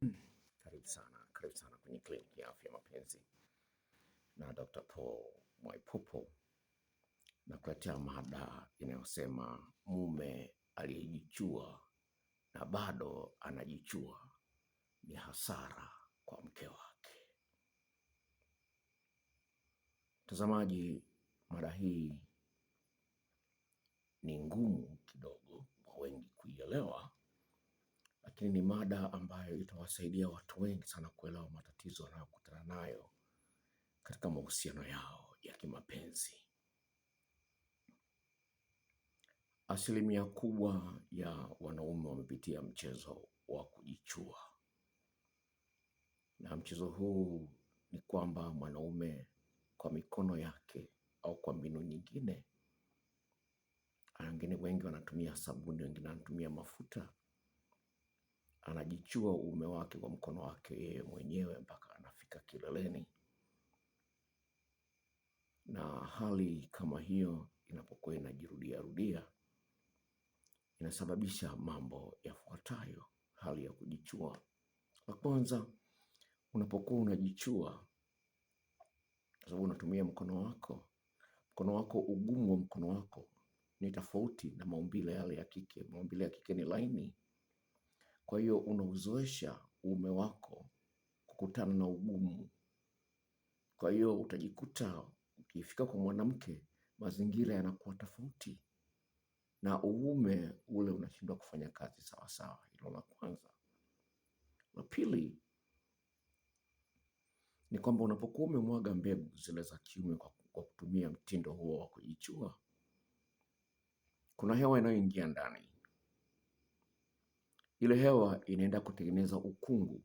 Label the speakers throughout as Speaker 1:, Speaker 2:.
Speaker 1: Karibu sana kwenye kliniki ya afya mapenzi na Dr. Paul Mwaipopo, na kuletea mada inayosema mume aliyejichua na bado anajichua ni hasara kwa mke wake. Mtazamaji, mada hii ni ngumu kidogo kwa wengi kuielewa, lakini ni mada ambayo itawasaidia watu wengi sana kuelewa matatizo wanayokutana nayo katika mahusiano yao ya kimapenzi. Asilimia kubwa ya wanaume wamepitia mchezo wa kujichua, na mchezo huu ni kwamba mwanaume kwa mikono yake au kwa mbinu nyingine, wengine wengi wanatumia sabuni, wengine wanatumia mafuta, anajichua uume wake kwa mkono wake yeye mwenyewe mpaka anafika kileleni. Na hali kama hiyo inapokuwa inajirudia rudia, inasababisha mambo yafuatayo. Hali ya kujichua: la kwanza, unapokuwa unajichua kwa sababu unatumia mkono wako, ugumu wa mkono wako ni tofauti na maumbile yale ya kike. Maumbile ya kike ni laini, kwa hiyo unauzoesha uume wako kukutana na ugumu. Kwa hiyo utajikuta ukifika kwa mwanamke, mazingira yanakuwa tofauti na uume ule unashindwa kufanya kazi sawa sawa. Hilo la kwanza. La pili ni kwamba unapokuwa umemwaga mbegu zile za kiume kwa kutumia mtindo huo wa kujichua, kuna hewa inayoingia ndani. Ile hewa inaenda kutengeneza ukungu.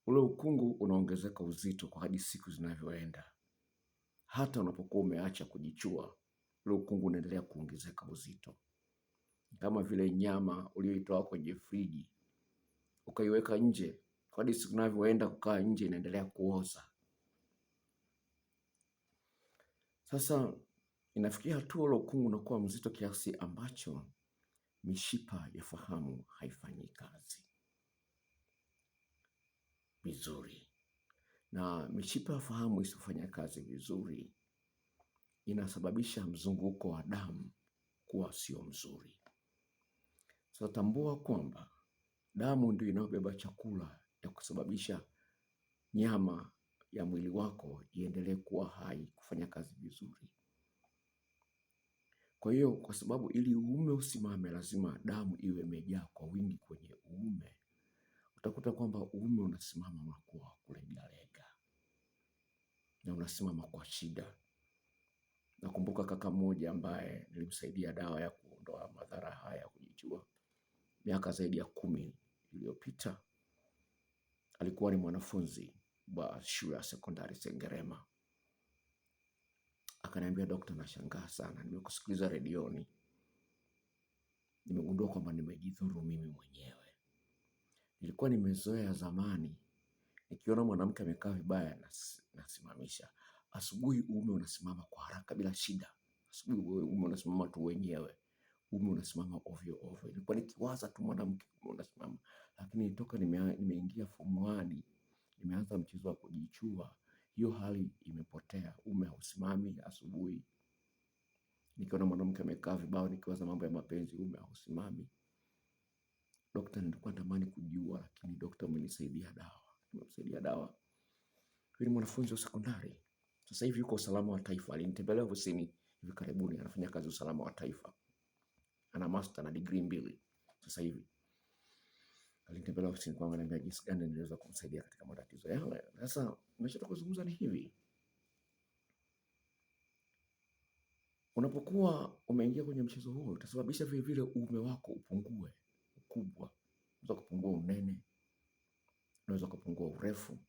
Speaker 1: Ule ukungu unaongezeka uzito kwa hadi siku zinavyoenda. Hata unapokuwa umeacha kujichua, ule ukungu unaendelea kuongezeka uzito. Kama vile nyama uliyoitoa kwenye friji ukaiweka nje, kwa hadi siku zinavyoenda kukaa nje inaendelea kuoza. Sasa inafikia hatua ule ukungu unakuwa mzito kiasi ambacho mishipa ya fahamu haifanyi kazi vizuri, na mishipa ya fahamu isifanya kazi vizuri inasababisha mzunguko wa damu kuwa sio mzuri. Sasa tambua kwamba damu ndio inayobeba chakula ya kusababisha nyama ya mwili wako iendelee kuwa hai, kufanya kazi vizuri. Kwa hiyo kwa sababu ili uume usimame, lazima damu iwe imejaa kwa wingi kwenye uume. Utakuta kwamba uume unasimama unakuwa kulegalega na unasimama kwa shida. Nakumbuka kaka mmoja ambaye nilimsaidia dawa ya kuondoa madhara haya ya kujichua miaka zaidi ya 10 iliyopita. Alikuwa ni mwanafunzi wa shule ya sekondari Sengerema. Akaniambia, "Dokta, nashangaa sana, nimekusikiliza redioni, nimegundua kwamba nimejidhuru mimi mwenyewe. Nilikuwa nimezoea zamani, nikiona mwanamke amekaa vibaya nasimamisha. Asubuhi uume unasimama kwa haraka bila shida. Asubuhi uume unasimama tu wenyewe. Uume unasimama ovyo ovyo. Nilikuwa nikiwaza tu mwanamke unasimama. Lakini toka nimeingia form 1, nimeanza mchezo wa kujichua, hiyo hali imepotea. Uume hausimami asubuhi. Nikiona mwanamke amekaa vibaya nikiwaza mambo ya mapenzi, uume hausimami. Dokta, nilikuwa natamani kujua, lakini dokta umenisaidia dawa." Nimemsaidia dawa. Huyu ni mwanafunzi wa sekondari. Sasa hivi yuko usalama wa taifa. Alinitembelea ofisini hivi karibuni, anafanya kazi usalama wa taifa. Ana master na degree 2 sasa hivi. Alinitembelea ofisini kwangu, ananiambia jinsi gani ninaweza kumsaidia katika matatizo yale. Sasa nimeshataka kuzungumza ni hivi. Unapokuwa umeingia kwenye mchezo huo, utasababisha vile vile uume wako upungue ukubwa. Unaweza kupungua unene, unaweza kupungua urefu,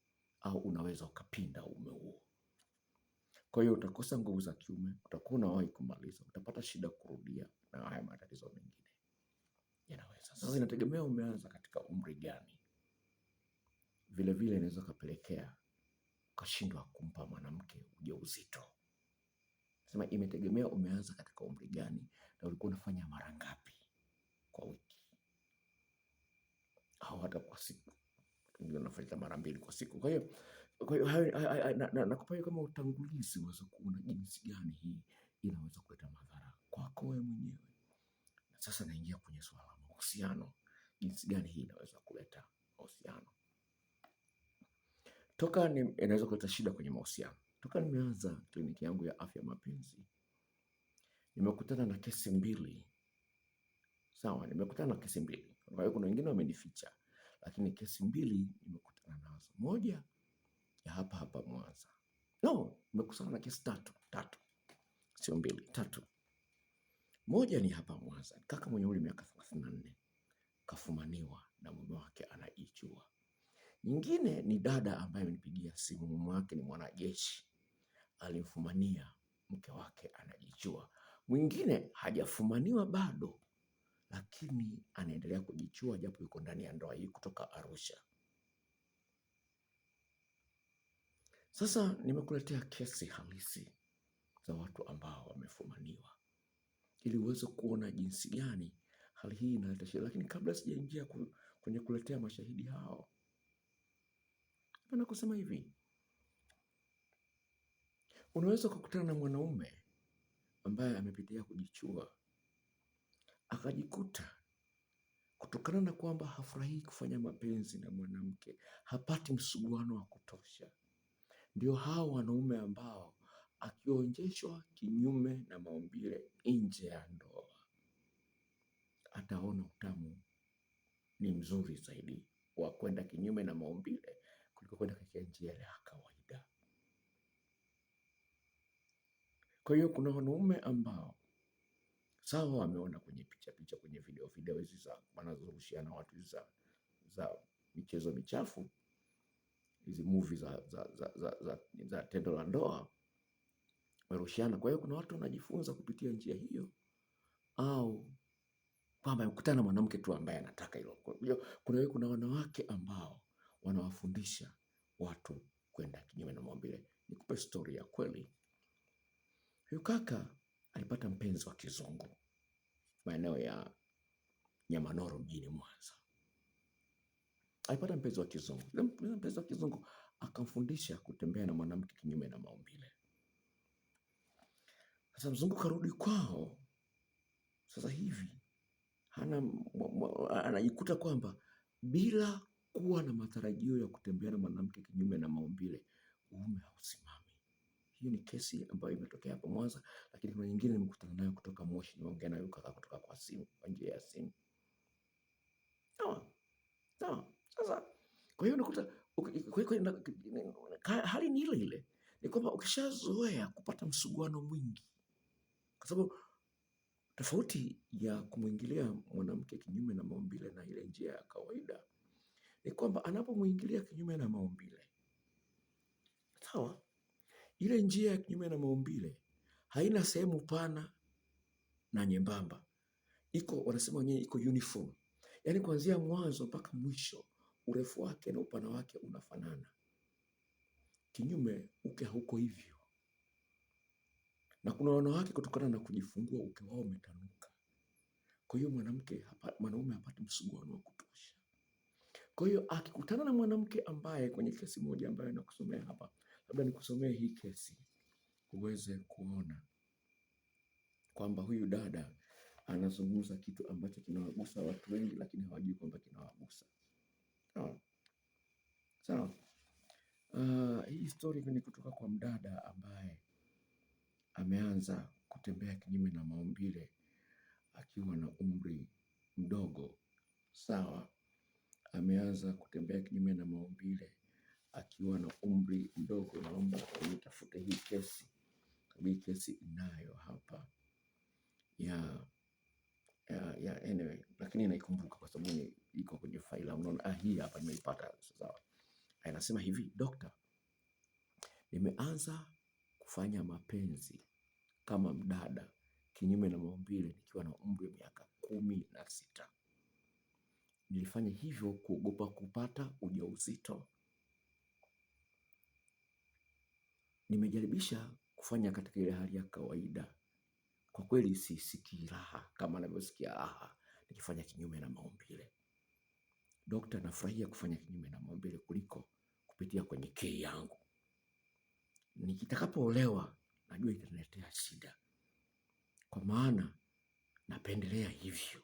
Speaker 1: au unaweza ukapinda uume huo. Kwa hiyo utakosa nguvu za kiume, utakuwa unawahi kumaliza, utapata shida kurudia, na haya matatizo mengine yanaweza. Sasa inategemea umeanza katika umri gani. Vile vile inaweza kapelekea ukashindwa kumpa mwanamke ujauzito. Sema imetegemea umeanza katika umri gani na ulikuwa unafanya mara ngapi kwa wiki. au hata kwa siku. Wengine wanafanya mara 2 kwa siku. Kwa hiyo nakupa hiyo kama utangulizi uweze kuona jinsi gani hii inaweza kuleta madhara kwako wewe mwenyewe. Na sasa naingia kwenye swala la mahusiano, jinsi gani hii inaweza kuleta mahusiano. Inaweza kuleta shida kwenye mahusiano. Toka nimeanza kliniki yangu ya afya mapenzi, nimekutana na kesi 2. Sawa, nimekutana na kesi 2. Kwa hiyo kuna wengine wamenificha, lakini kesi 2 nimekutana nazo. Moja ya hapa Mwanza. No, nimekutana na kesi 3. Sio 2, 3. Moja ni hapa Mwanza. Kaka mwenye umri miaka 34 kafumaniwa na mume wake anajijua. Nyingine ni dada ambaye amenipigia simu, mume wake ni mwanajeshi, alimfumania mke wake anajijua. Mwingine hajafumaniwa bado, lakini anaendelea kujichua japo yuko ndani ya ndoa hii kutoka Arusha. Sasa nimekuletea kesi halisi za watu ambao wamefumaniwa ili uweze kuona jinsi gani hali hii inaleta shida. Lakini kabla sijaingia kwenye kuletea mashahidi hao, napenda kusema hivi. Unaweza kukutana na mwanaume ambaye amepitia kujichua, akajikuta kutokana na kwamba hafurahii kufanya mapenzi na mwanamke, hapati msuguano wa kutosha. Ndio hao wanaume ambao akionjeshwa kinyume na maumbile nje ya ndoa, ataona utamu ni mzuri zaidi wa kwenda kinyume na maumbile kuliko kwenda katika njia ya kawaida. Kwa hiyo kuna wanaume ambao sawa wameona kwenye picha kwenye video hizi za wanazorushiana watu za michezo michafu, hizi movie za tendo la ndoa warushiana. Kwa hiyo kuna watu wanajifunza kupitia njia hiyo, au kwamba mkutana na mwanamke tu ambaye anataka hilo. Kuna wanawake ambao wanawafundisha watu kwenda kinyume na maumbile. Nikupe story ya kweli. Huyu kaka alipata mpenzi wa kizungu maeneo ya Nyamanoro mjini Mwanza. Alipata mpenzi wa kizungu. Mpenzi wa kizungu akamfundisha kutembea na mwanamke kinyume na maumbile. Sasa mzungu karudi kwao. Sasa hivi anajikuta kwamba bila kuwa na matarajio ya kutembea na mwanamke kinyume na maumbile, uume hausimami. Hiyo ni kesi ambayo imetokea hapo Mwanza, lakini kuna nyingine nimekutana nayo kutoka Moshi, nimeongea nayo kaka kutoka kwa njia ya simu. Sawa. Sasa kwa hiyo unakuta hali ni ile ile. Ni kwamba ukishazoea kupata msuguano mwingi, kwa sababu tofauti ya kumwingilia mwanamke kinyume na maumbile na ile njia ya kawaida ni kwamba anapomwingilia kinyume na maumbile, sawa, ile njia ya kinyume na maumbile haina sehemu pana na nyembamba. Wanasema wenyewe iko uniform. Yaani kuanzia mwanzo mpaka mwisho urefu wake na upana wake unafanana. Kinyume uke hauko hivyo. Na kuna wanawake kutokana na kujifungua uke wao umetanuka. Kwa hiyo mwanaume hapati msuguano wa kutosha. Kwa hiyo akikutana na mwanamke ambaye kwenye kesi moja ambayo nakusomea hapa, labda nikusomee hii kesi uweze kuona kwamba huyu dada anazungumza kitu ambacho kinawagusa watu wengi, lakini hawajui kwamba kinawagusa. Sawa. Hii story ni kutoka kwa mdada ambaye ameanza kutembea kinyume na maumbile akiwa na umri mdogo. Sawa. Ameanza kutembea kinyume na maumbile akiwa na umri mdogo. Naomba nitafute hii kesi. Hii kesi inayo hapa anyway, lakini naikumbuka kwa sababu iko kwenye faila. Unaona, hii hapa nimeipata. Sawa. Anasema hivi, Dokta, nimeanza kufanya mapenzi kama mdada kinyume na maumbile nikiwa na umri wa miaka 16. Nilifanya hivyo kuogopa kupata ujauzito. Nimejaribisha kufanya katika ile hali ya kawaida. Kwa kweli sisikii raha kama ninavyosikia raha nikifanya kinyume na maumbile. Dokta, nafurahia kufanya kinyume na maumbile kuliko kupitia kwenye K yangu. Nikitakapoolewa najua itaniletea shida, kwa maana napendelea hivyo.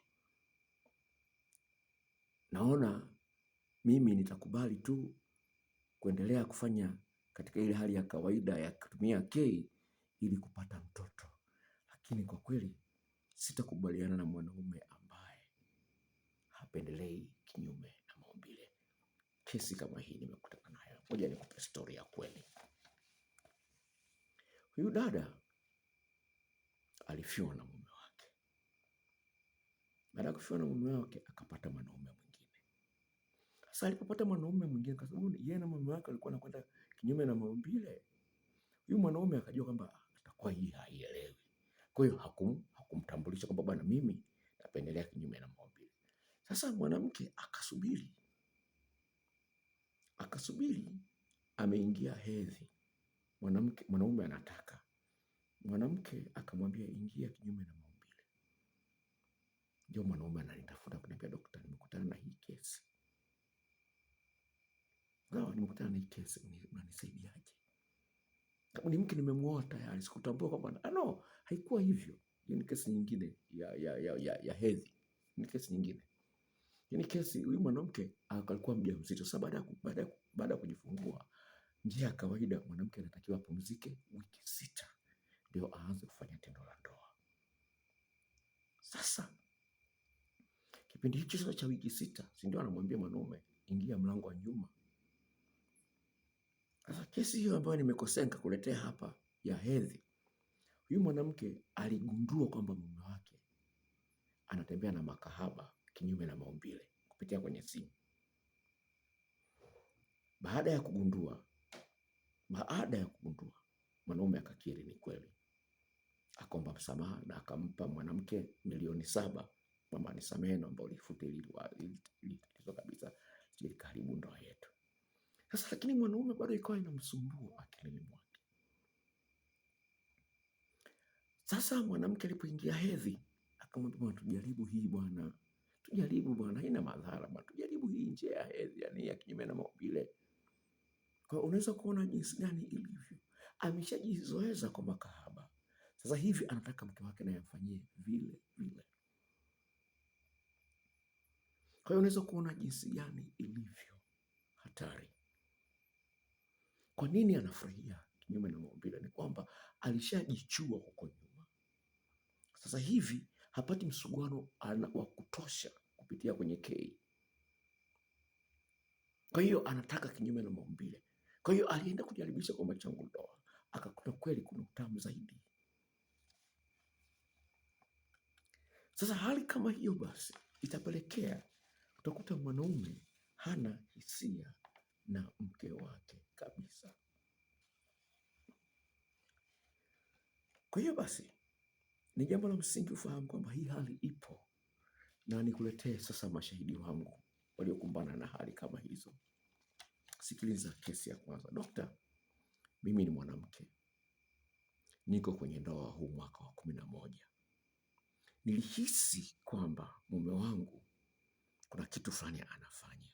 Speaker 1: Naona mimi nitakubali tu kuendelea kufanya katika ile hali ya kawaida ya kutumia K ili kupata mtoto, lakini kwa kweli sitakubaliana na mwanaume ambaye hapendelei kinyume na maumbile. Kesi kama hii nimekutana nayo. Ngoja nikupe story ya kweli. Huyu dada alifiwa na mume wake. Baada ya kufiwa na mume wake akapata mwanaume mwingine. Sasa alipopata mwanaume mwingine, kwa sababu yeye na mume wake walikuwa wanakwenda kinyume na maumbile, huyu mwanaume akajua kwamba atakuwa hii haielewi. Kwa hiyo hakumtambulisha kwamba bwana, mimi napendelea kinyume na maumbile. Sasa mwanamke akasubiri, ameingia hedhi. Mwanaume anataka. Mwanamke akamwambia ingia kinyume na maumbile. Ndio mwanaume ananitafuta kuniambia, dokta, nimekutana na hii kesi. Nimekutana na hii kesi, unanisaidiaje? Ni mke nimemuoa tayari, sikutambua kwamba no, haikuwa hivyo. Hiyo ni kesi nyingine ya hedhi. Ni kesi nyingine. Ni kesi, huyu mwanamke alikuwa mjamzito. Sasa baada ya kujifungua, njia ya kawaida mwanamke anatakiwa apumzike wiki 6 ndio aanze kufanya tendo la ndoa. Sasa kipindi hicho cha wiki 6, si ndio anamwambia mwanaume ingia mlango wa nyuma. Sasa kesi hiyo ambayo nimekosea nikakuletea hapa ya hedhi, huyu mwanamke aligundua kwamba mume wake anatembea na makahaba kinyume na maumbile kupitia kwenye simu. Baada ya kugundua, mwanaume akakiri ni kweli. Akaomba msamaha na akampa mwanamke milioni 7 kwamba nisamehe, naomba ulifute ili kabisa karibu ndoa yetu. Sasa lakini mwanaume bado ikawa inamsumbua akilini mwake. Sasa mwanamke alipoingia hedhi akamwambia, tujaribu hii bwana, haina madhara bwana, tujaribu hii njia ya hedhi, yani ya kinyume na maumbile. Kwa unaweza kuona jinsi gani ilivyo. Ameshajizoeza kwa makahaba. Sasa hivi anataka mke wake naye amfanyie vile vile. Kwa hiyo unaweza kuona jinsi gani ilivyo hatari. Kwa nini anafurahia kinyume na maumbile? Ni kwamba alishajichua huko nyuma. Sasa hivi hapati msuguano wa kutosha kupitia kwenye K. Kwa hiyo anataka kinyume na maumbile. Kwa hiyo alienda kujaribisha kwa machangu ndoa, akakuta kweli kuna utamu zaidi. Sasa hali kama hiyo basi itapelekea utakuta mwanaume hana hisia na mke wake kabisa. Kwa hiyo basi ni jambo la msingi ufahamu kwamba hii hali ipo, na nikuletee sasa mashahidi wangu waliokumbana na hali kama hizo. Sikiliza kesi ya kwanza. Dokta, mimi ni mwanamke, niko kwenye ndoa huu mwaka wa 11. Nilihisi kwamba mume wangu kuna kitu fulani anafanya.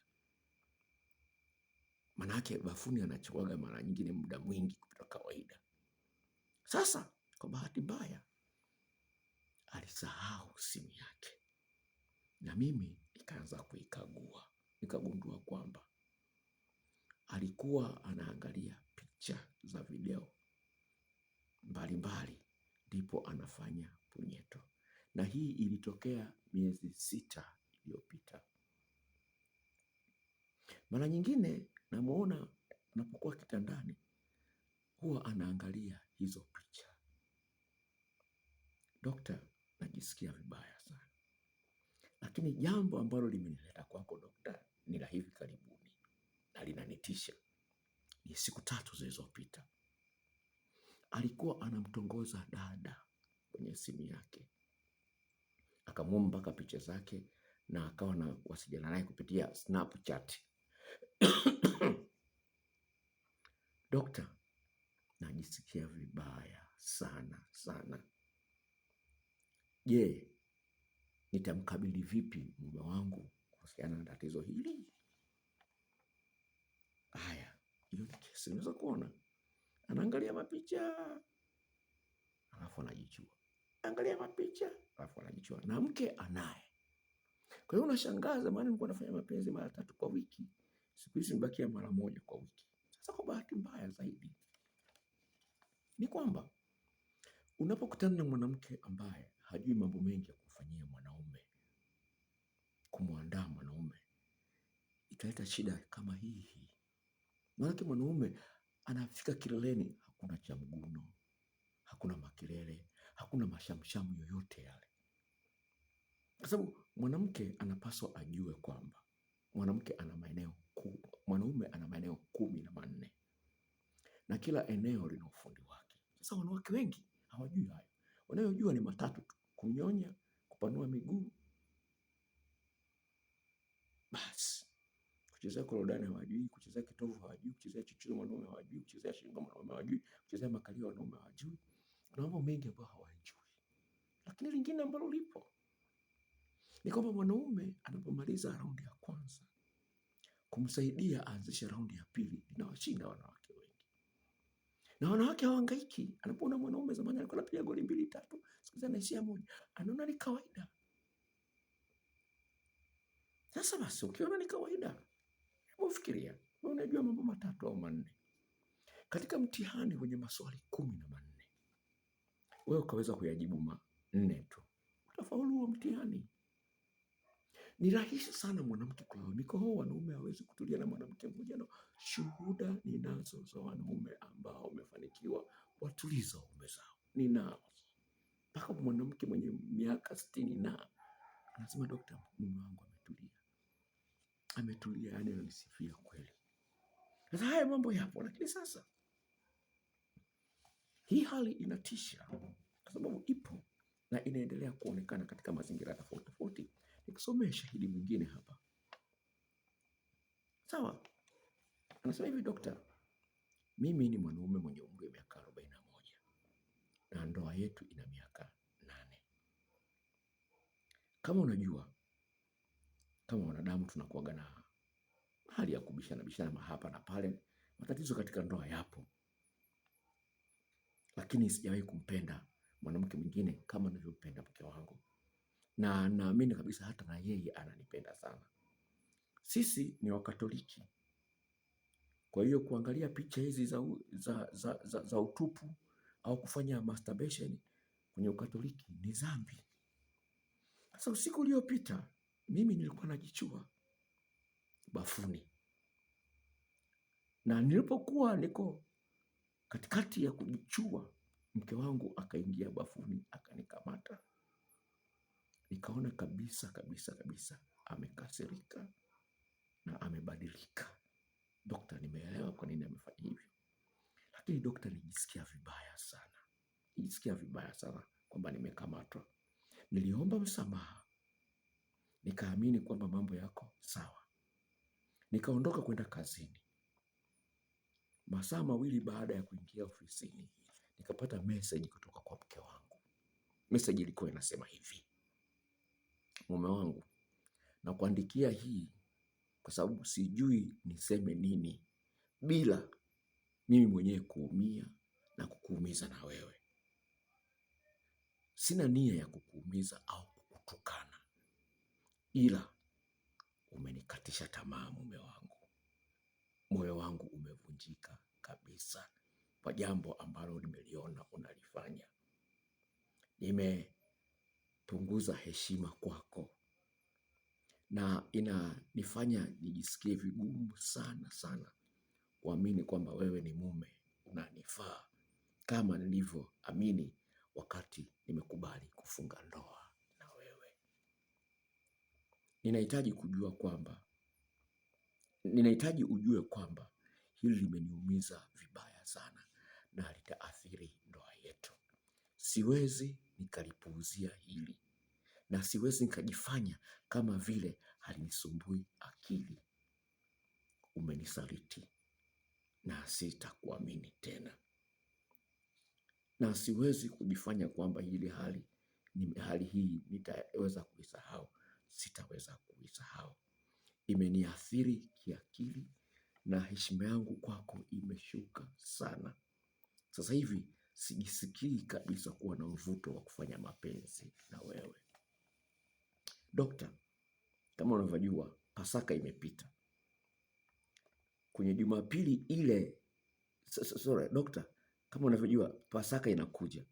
Speaker 1: Manake bafuni anachowaga mara nyingine muda mwingi kupita kawaida. Sasa kwa bahati mbaya alisahau simu yake, na mimi nikaanza kuikagua. Nikagundua kwamba alikuwa anaangalia picha za video mbalimbali, ndipo anafanya punyeto. Na hii ilitokea miezi 6 iliyopita. Mara nyingine namuona anapokuwa kitandani huwa anaangalia hizo picha. Dokta, najisikia vibaya sana. Lakini jambo ambalo limenileta kwako dokta ni la hivi karibuni na linanitisha. Ni siku 3 zilizopita. Alikuwa anamtongoza dada kwenye simu yake. Akamwomba mpaka picha zake na akawa na wasiliana naye kupitia Snapchat. Dokta, najisikia vibaya sana sana. Je, nitamkabili vipi mume wangu kwa ana tatizo hili. Haya, hiyo ni kesi. Unaweza kuona anaangalia mapicha alafu anajichua, angalia mapicha alafu anajichua, na mke anaye. Kwa hiyo unashangaa, zamani nilikuwa nafanya mapenzi mara 3 kwa wiki, siku hizi nimebakia mara 1 kwa wiki. Sasa kwa bahati mbaya zaidi ni kwamba unapokutana na mwanamke ambaye hajui mambo mengi ya kufanyia mwanaume, kumwandaa mwanaume, italeta shida kama hii. Maana mwanaume anafika kileleni, hakuna cha mguno, hakuna makelele, hakuna mashamshamu yoyote yale. Kwa sababu mwanamke anapaswa ajue kwamba mwanamke ana maeneo mwanaume ana maeneo 14 na kila eneo lina ufundi wake. Sasa wanawake wengi hawajui hayo. Wanayojua ni matatu tu: kunyonya, kupanua miguu, basi. Kuchezea korodani hawajui, kuchezea kitovu hawajui, kuchezea chuchu mwanaume hawajui, kuchezea shingo mwanaume hawajui, kuchezea makalio wanaume hawajui. Kuna mambo mengi ambayo hawajui. Lakini lingine ambalo lipo ni kwamba mwanaume anapomaliza raundi ya kwanza, kumsaidia aanzishe raundi ya pili inawashinda wanawake wengi. Na wanawake hawahangaiki. Anapoona mwanaume zamani alikuwa anapiga goli 2 3, sasa anaishia 1, anaona ni kawaida. Sasa basi, ukiona ni kawaida, hebu fikiria, wewe unajua mambo 3 au 4 katika mtihani wenye maswali 14, wewe ukaweza kuyajibu 4 tu, utafaulu huo mtihani. Ni rahisi sana mwanamke kulalamika, wanaume hawezi kutulia na mwanamke mmoja. No, shuhuda ninazo za wanaume ambao wamefanikiwa watuliza waume zao. Ninao. Mpaka mwanamke mwenye miaka 60 na anasema, daktari, mume wangu ametulia. Ametulia, yani ananisifia kweli. Sasa haya mambo yapo, lakini sasa hii hali inatisha kwa sababu ipo na inaendelea kuonekana katika mazingira tofauti tofauti. Nikusomee shahidi mwingine hapa. Sawa. Anasema hivi, daktari, mimi ni mwanaume mwenye umri wa miaka 41 na ndoa yetu ina miaka 8. Kama unajua, kama wanadamu tunakuwa na hali ya kubishana hapa na pale. Matatizo katika ndoa yapo, lakini sijawahi kumpenda mwanamke mwingine kama nilivyompenda mke wangu, na naamini kabisa hata na yeye ananipenda sana. Sisi ni Wakatoliki, kwa hiyo kuangalia picha hizi za utupu au kufanya masturbation kwenye Ukatoliki ni dhambi. Sasa usiku uliopita mimi nilikuwa najichua bafuni, na nilipokuwa niko katikati ya kujichua, mke wangu akaingia bafuni akanikamata. Nikaona kabisa amekasirika na amebadilika. Daktari, nimeelewa kwa nini amefanya hivyo, lakini daktari, nijisikia vibaya sana kwamba nimekamatwa. Niliomba msamaha, nikaamini kwamba mambo yako sawa, nikaondoka kwenda kazini. Masaa 2 baada ya kuingia ofisini, nikapata message kutoka kwa mke wangu. Message ilikuwa inasema hivi: mume wangu, na kuandikia hii kwa sababu sijui niseme nini bila mimi mwenyewe kuumia na kukuumiza na wewe. Sina nia ya kukuumiza au kukutukana, ila umenikatisha tamaa mume wangu. Moyo wangu umevunjika kabisa kwa jambo ambalo nimeliona unalifanya. Nimepunguza heshima kwako na inanifanya nijisikie vigumu sana kuamini kwamba wewe ni mume unanifaa kama nilivyoamini wakati nimekubali kufunga ndoa na wewe. Ninahitaji ujue kwamba hili limeniumiza vibaya sana na litaathiri ndoa yetu. Siwezi nikalipuuzia hili na siwezi nikajifanya kama vile halinisumbui akili. Umenisaliti na sitakuamini tena, na siwezi kujifanya kwamba hali hii nitaweza kuisahau. Sitaweza kuisahau. imeniathiri kiakili na heshima yangu kwako imeshuka sana. Sasa hivi sijisikii kabisa kuwa na mvuto wa kufanya mapenzi na wewe. Dokta, kama unavyojua Pasaka imepita. Kwenye Jumapili ile, sorry, dokta, kama unavyojua Pasaka inakuja.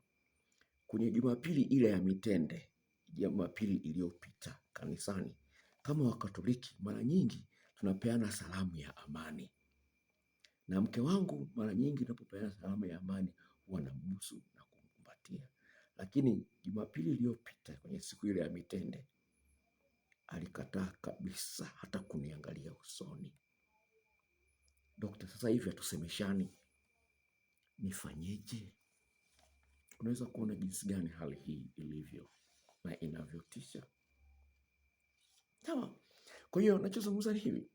Speaker 1: Kwenye Jumapili ile ya mitende, Jumapili iliyopita kanisani, kama Wakatoliki mara nyingi tunapeana salamu ya amani. Na mke wangu mara nyingi tunapopeana salamu ya amani huwa nambusu na kumkumbatia. Lakini Jumapili iliyopita kwenye siku ile ya mitende alikataa kabisa hata kuniangalia usoni. Dokta, sasa hivi hatusemeshani, nifanyeje? Unaweza kuona jinsi gani hali hii ilivyo na inavyotisha. Sawa. Kwa hiyo nachozungumza ni hivi.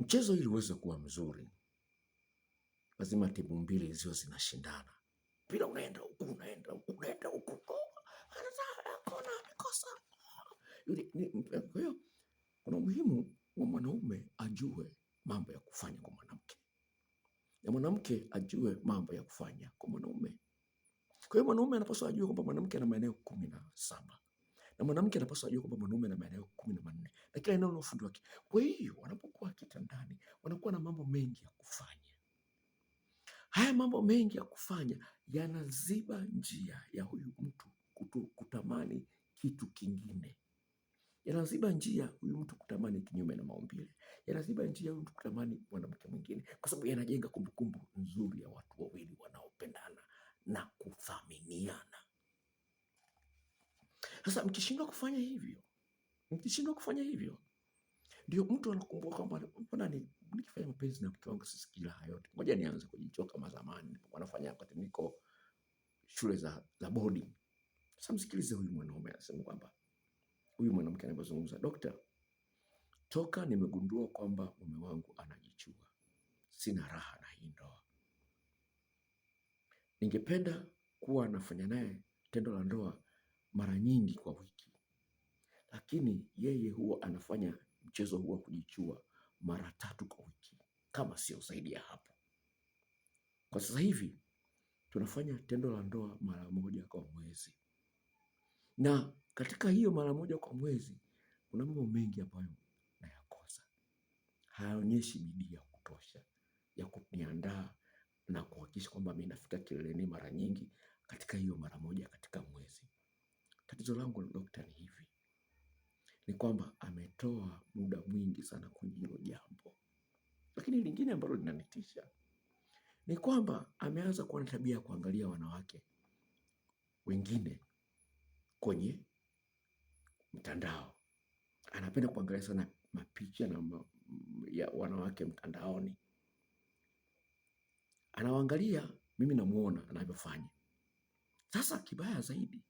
Speaker 1: Mchezo ili uweze kuwa mzuri, lazima timu mbili ziwe zinashindana. Bila unaenda huku, unaenda huku, unaenda huku. Kona amekosa. Kwa hiyo kuna umuhimu wa mwanaume ajue mambo ya kufanya kwa mwanamke, na mwanamke ajue mambo ya kufanya kwa mwanaume. Kwa hiyo mwanaume anapaswa ajue kwamba mwanamke ana maeneo 17 na mwanamke anapaswa ajue kwamba mwanaume ana maeneo 14 na kila eneo na ufundi wake. Kwa hiyo wanapokuwa kitandani wanakuwa na mambo mengi ya kufanya. Haya mambo mengi ya kufanya yanaziba njia ya huyu mtu kutamani kitu kingine. Yanaziba njia huyu mtu kutamani kinyume na maumbile. Yanaziba njia huyu mtu kutamani mwanamke mwingine, kwa sababu yanajenga kumbukumbu nzuri ya watu wawili wanaopendana na kuthaminiana. Sasa mkishindwa kufanya hivyo, ndio mtu anakumbuka kwamba mbona nikifanya mapenzi na mke wangu sisikii raha yote. Ngoja nianze kujichoka kama zamani nilipokuwa nafanya wakati niko shule za boarding. Sasa msikilize huyu mwanaume anasema kwamba, huyu mwanamke anazungumza, dokta, toka nimegundua kwamba mume wangu anajichua, sina raha na hii ndoa. Ningependa kuwa nafanya naye tendo la ndoa mara nyingi kwa wiki, lakini yeye huwa anafanya mchezo huwa kujichua mara 3 kwa wiki, kama sio zaidi ya hapo. Kwa sasa hivi tunafanya tendo la ndoa mara 1 kwa mwezi, na katika hiyo mara 1 kwa mwezi kuna mambo mengi ambayo nayakosa. Haonyeshi bidii ya kutosha ya kuniandaa na kuhakikisha kwamba mimi nafika kileleni mara nyingi katika hiyo mara 1 katika mwezi. Tatizo langu dokta ni hivi, ni kwamba ametoa muda mwingi sana kwenye hilo jambo. Lakini lingine ambalo linanitisha ni kwamba ameanza kuwa na tabia ya kuangalia wanawake wengine kwenye mtandao. Anapenda kuangalia sana mapicha ya wanawake mtandaoni. Anawaangalia, mimi namuona anavyofanya. Sasa kibaya zaidi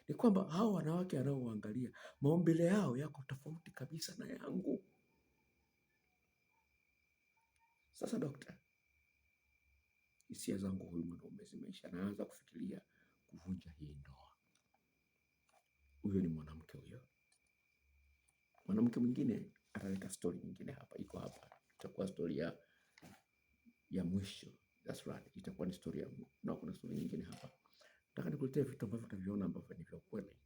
Speaker 1: ni kwamba hao wanawake anaoangalia maumbile yao yako tofauti kabisa na yangu. Sasa dokta, hisia zangu huyu mwanaume zimeisha, naanza kufikiria kuvunja hii ndoa. Huyo ni mwanamke huyo. Mwanamke mwingine ataleta story nyingine hapa, iko hapa. Itakuwa story ya mwisho. That's right. Itakuwa ni story yangu. Na kuna story nyingine hapa. Nataka nikuletee vitu ambavyo utaviona ambavyo ni vya kweli.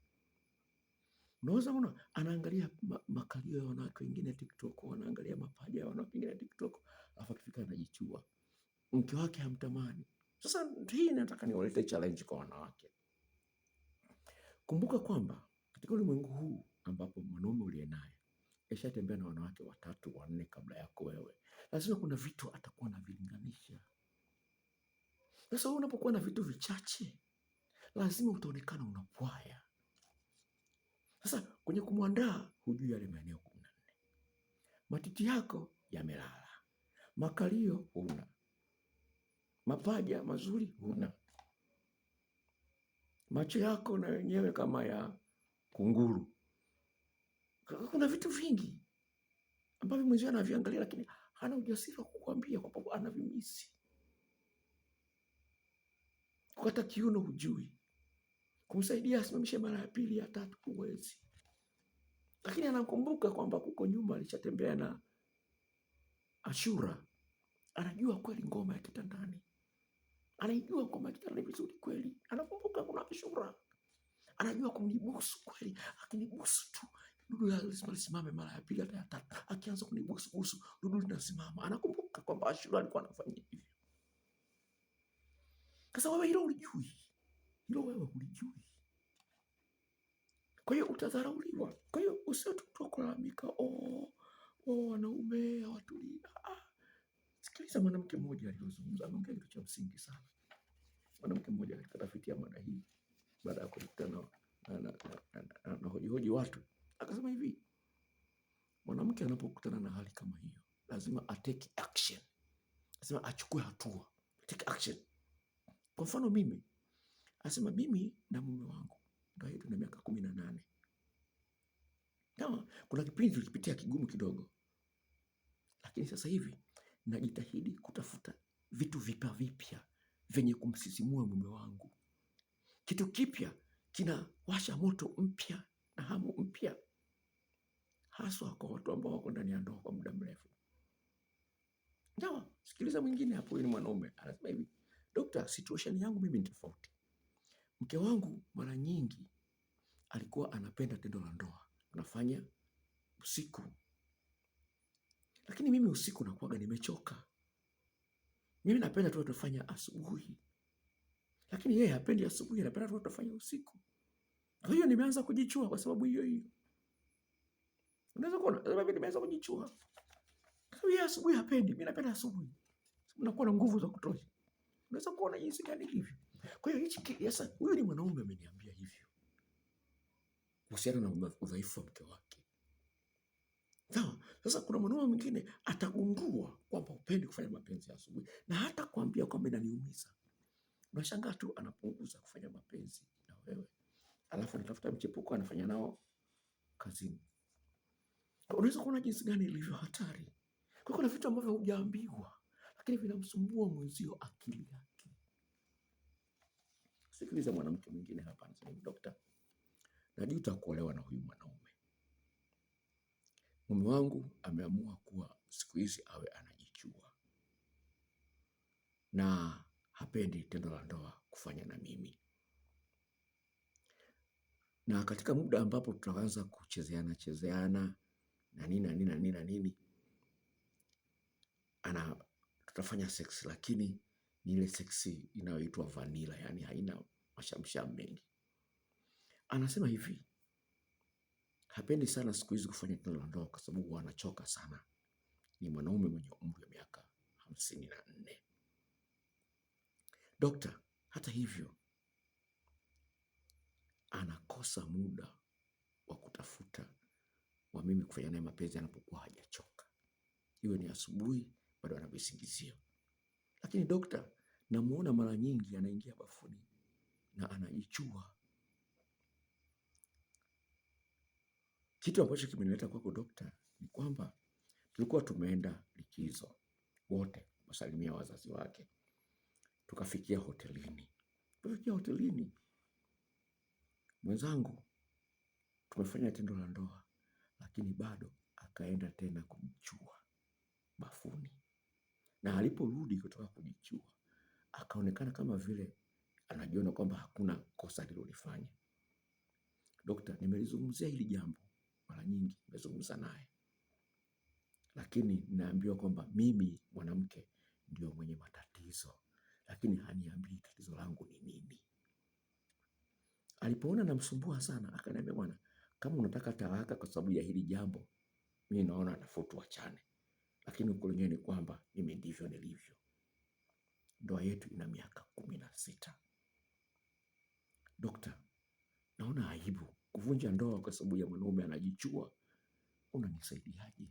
Speaker 1: Unaweza kuona anaangalia makalio ya wanawake wengine TikTok, anaangalia mapaja ya wanawake wengine TikTok, alafu akifika anajichua. Mke wake hamtamani. Sasa hii nataka niwalete challenge kwa wanawake. Kumbuka kwamba katika ulimwengu huu ambapo mwanaume uliye naye ashatembea na wanawake 3, 4 kabla yako wewe, lazima kuna vitu atakuwa anavilinganisha. Sasa unapokuwa na vitu vichache, lazima utaonekana unapwaya. Sasa kwenye kumwandaa hujui yale maeneo 14. Matiti yako yamelala, makalio huna, mapaja mazuri huna, macho yako na wenyewe kama ya kunguru. Kuna vitu vingi ambavyo mwenzio anaviangalia, lakini hana ujasiri wa kukuambia kwamba anavimisi. Kukata kiuno hujui, kumsaidia asimamishe mara ya 2 ya 3 kwa mwezi. lakini anakumbuka kwamba kuko nyuma alishatembea na Ashura. Anajua kweli ngoma ya kitandani, anaijua ngoma ya kitandani vizuri kweli. Anakumbuka kuna Ashura, anajua kunibusu kweli. Akinibusu tu dudu lazima lisimame mara ya pili hata ya tatu. Akianza kunibusu busu dudu linasimama. Anakumbuka kwamba Ashura alikuwa anafanya hivyo. Sasa wewe hilo ulijui, hilo wewe ulijui. Kwa hiyo utadharauliwa. Kwa hiyo usiwe tu kulalamika, wanaume hawatulii. Sikiliza mwanamke mmoja aliyozungumza, ameongea kitu cha msingi sana. Mwanamke mmoja katika tafiti ya mada hii, baada ya kukutana na hoji watu, akasema hivi: mwanamke anapokutana na hali kama hiyo lazima atake action, lazima achukue hatua, take action. Kwa mfano mimi, anasema mimi na mume wangu ndio yetu na miaka 18. Kama kuna kipindi tulipitia kigumu kidogo, lakini sasa hivi najitahidi kutafuta vitu vipya venye kumsisimua mume wangu. Kitu kipya kinawasha moto mpya na hamu mpya, haswa kwa watu ambao wako ndani ya ndoa kwa muda mrefu. Sawa, sikiliza mwingine hapo, ni mwanaume anasema hivi: Dokta, situation yangu mimi ni tofauti. Mke wangu mara nyingi alikuwa anapenda tendo la ndoa anafanya usiku, lakini mimi usiku nakuwaga nimechoka. Mimi napenda tu tufanya asubuhi, lakini yeye hapendi asubuhi, anapenda tu tufanya usiku. Kwa hiyo nimeanza kujichua kwa sababu hiyo. Unaweza kuona sababu nimeanza kujichua. Kwa hiyo asubuhi hapendi, mimi napenda asubuhi. Nakuwa na nguvu za kutosha. Unaweza kuona jinsi gani hivyo. Kwa hiyo sasa huyu ni mwanaume ameniambia hivyo kuhusiana na udhaifu wa mke wake. Sawa, sasa kuna mwanaume mwingine atagundua kwamba upendi kufanya mapenzi asubuhi na hata kuambia kwamba inaniumiza. Unashangaa tu anapunguza kufanya mapenzi na wewe. Alafu anatafuta mchepuko anafanya nao kazini. Unaweza kuona jinsi gani ilivyo hatari. Kwa kuna vitu ambavyo hujaambiwa lakini vinamsumbua mwenzio akili yake. Sikiliza mwanamke mwingine hapa anasema, Dokta, najuta kuolewa na huyu mwanaume. Mume wangu ameamua kuwa siku hizi awe anajichua na hapendi tendo la ndoa kufanya na mimi. Na katika muda ambapo tutaanza kuchezeana na nini, tutafanya sex, lakini ni ile sex inayoitwa vanilla, yani haina mashamsham mengi. Anasema hivi, hapendi sana siku hizi kufanya tendo la ndoa kwa sababu anachoka sana. Ni mwanaume mwenye umri wa miaka 54. Dokta, hata hivyo anakosa muda wa kutafuta wa mimi kufanya naye mapenzi anapokuwa hajachoka. Iwe ni asubuhi bado ana visingizio. Lakini dokta, namuona mara nyingi anaingia bafuni na anajichua. Kitu ambacho kimenileta kwako dokta ni kwamba tulikuwa tumeenda likizo wote kusalimia wazazi wake. Tukafikia hotelini. Mwenzangu tumefanya tendo la ndoa, lakini bado akaenda tena kujichua bafuni. Na aliporudi kutoka kujichua, akaonekana kama vile anajiona kwamba hakuna kosa alilolifanya. Dokta, nimelizungumzia hili jambo mara nyingi, nimezungumza naye, lakini naambiwa kwamba mimi mwanamke ndio mwenye matatizo, lakini haniambii tatizo langu ni nini. Alipoona namsumbua sana, akaniambia, bwana, kama unataka talaka kwa sababu ya hili jambo, mimi naona nafaa tuachane. Lakini ukweli ni kwamba mimi ndivyo nilivyo. Ndoa yetu ina miaka 16. Dokta, naona aibu kuvunja ndoa kwa sababu ya mwanaume anajichua. Unanisaidiaje?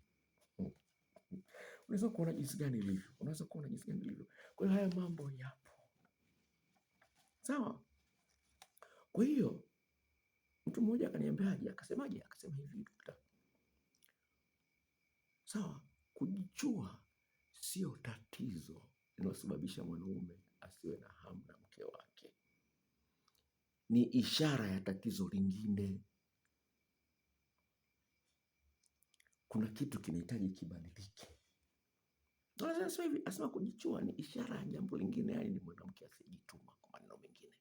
Speaker 1: Unaweza kuona jinsi gani ilivyo? Kwa hiyo haya mambo yapo. Sawa? Kwa hiyo mtu mmoja akaniambiaje, akasema hivi, dokta, sawa, kujichua sio tatizo linalosababisha mwanaume asiwe na hamu na mke wake. Ni ishara ya tatizo lingine. kuna kitu kinahitaji kibadilike. Sasa hivi asema kujichua ni ishara ya jambo lingine, yani ni mwanamke asiyejituma. Kwa maneno mengine,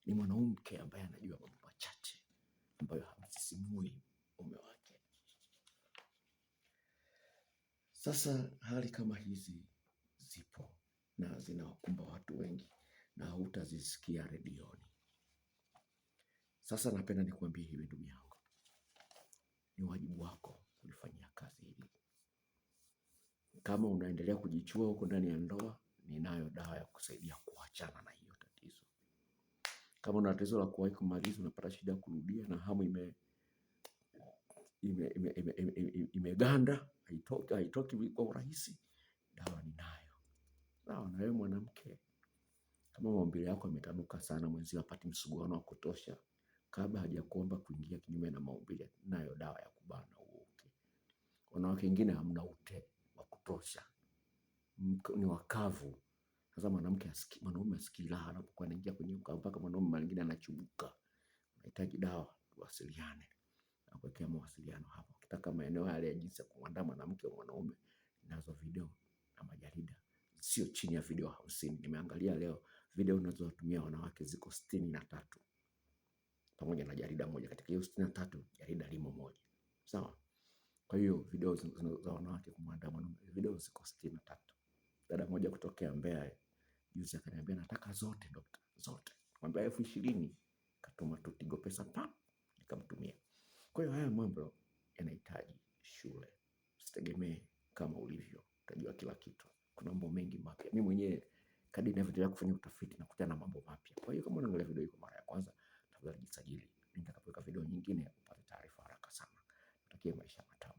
Speaker 1: ni mwanamke ambaye anajua mambo machache ambayo hamsisimui mume wake. Sasa hali kama hizi zipo na zinawakumba watu wengi na hutazisikia redioni. Sasa napenda nikuambie hivi ndugu yangu, ni wajibu wako kulifanyia kazi hili. Kama unaendelea kujichua huko ndani ya ndoa, ninayo dawa ya kusaidia kuachana na hiyo tatizo. Kama una tatizo la kuwahi kumaliza, unapata shida kurudia na hamu imeganda, haitoki kwa urahisi, dawa ninayo. Sawa na wewe mwanamke, kama maumbile yako yametanuka sana, mwenzio hapati msuguano wa kutosha, kabla hajakuomba kuingia kinyume na maumbile, nayo dawa ya kubana huo uke. Wanawake wengine hamna ute wa kutosha, ni wakavu. Sasa mwanaume asikii raha anapokuwa anaingia kwenye uka, mpaka mwanaume mwingine anachubuka. Unahitaji dawa, tuwasiliane na kuwekea mawasiliano hapo. Ukitaka maeneo yale ya jinsi ya kumwandaa mwanamke au mwanaume, nazo video na majarida sio chini ya video 50. Nimeangalia leo video unazotumia wanawake ziko 63 pamoja na jarida moja. Katika hiyo 63 jarida limo moja. Sawa? Kwa hiyo video za wanawake kumwandaa mwanaume, video ziko 63. Dada moja kutokea Mbeya juzi akaniambia nataka zote dokta, zote. Mwambia 20,000, katuma tu Tigo Pesa nikamtumia. Kwa hiyo haya mambo yanahitaji shule. Usitegemee kama ulivyo utajua kila kitu. Kuna mambo mengi mapya. Mimi mwenyewe kadri ninavyoendelea kufanya utafiti nakutana na mambo mapya. Kwa hiyo kama unaangalia video hii kwa mara ya kwanza, tafadhali jisajili. Nitakapoweka video nyingine upate taarifa haraka sana. Natakia maisha matamu.